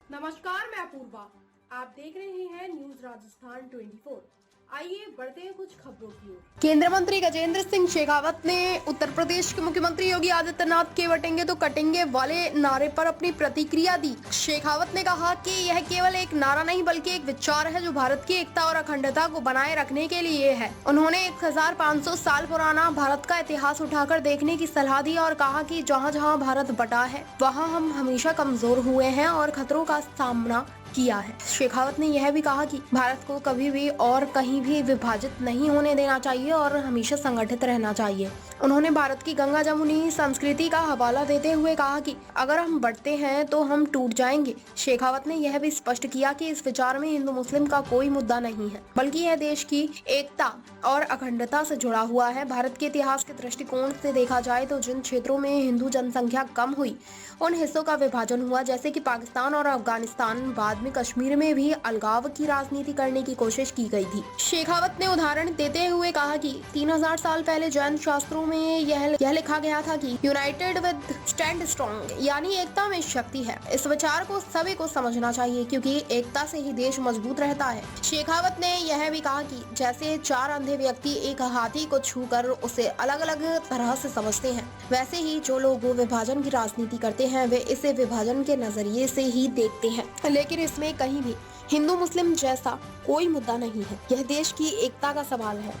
नमस्कार, मैं अपूर्वा। आप देख रहे हैं न्यूज राजस्थान 24। आइए बढ़ते हैं कुछ खबरों की ओर। केंद्रीय मंत्री गजेंद्र सिंह शेखावत ने उत्तर प्रदेश के मुख्यमंत्री योगी आदित्यनाथ के बटेंगे तो कटेंगे वाले नारे पर अपनी प्रतिक्रिया दी। शेखावत ने कहा कि यह केवल एक नारा नहीं बल्कि एक विचार है जो भारत की एकता और अखंडता को बनाए रखने के लिए है। उन्होंने 1500 साल पुराना भारत का इतिहास उठाकर देखने की सलाह दी और कहा कि जहाँ जहाँ भारत बटा है वहाँ हम हमेशा कमजोर हुए हैं और खतरों का सामना किया है। शेखावत ने यह भी कहा कि भारत को कभी भी और कहीं भी विभाजित नहीं होने देना चाहिए और हमेशा संगठित रहना चाहिए। उन्होंने भारत की गंगा जमुनी संस्कृति का हवाला देते हुए कहा कि अगर हम बढ़ते हैं तो हम टूट जाएंगे। शेखावत ने यह भी स्पष्ट किया कि इस विचार में हिंदू मुस्लिम का कोई मुद्दा नहीं है, बल्कि यह देश की एकता और अखंडता से जुड़ा हुआ है। भारत के इतिहास के दृष्टिकोण से देखा जाए तो जिन क्षेत्रों में हिंदू जनसंख्या कम हुई उन हिस्सों का विभाजन हुआ, जैसे कि पाकिस्तान और अफगानिस्तान। बाद में कश्मीर में भी अलगाव की राजनीति करने की कोशिश की गई थी। शेखावत ने उदाहरण देते हुए कहा कि 3000 साल पहले जैन शास्त्रों में यह लिखा गया था कि यूनाइटेड विद स्टैंड स्ट्रॉन्ग, यानी एकता में शक्ति है। इस विचार को सभी को समझना चाहिए क्योंकि एकता से ही देश मजबूत रहता है। शेखावत ने यह भी कहा कि जैसे 4 अंधे व्यक्ति एक हाथी को छूकर उसे अलग अलग तरह से समझते हैं, वैसे ही जो लोग विभाजन की राजनीति करते हैं वे इसे विभाजन के नजरिए से ही देखते हैं, लेकिन इसमें कहीं भी हिंदू मुस्लिम जैसा कोई मुद्दा नहीं है। यह देश की एकता का सवाल है।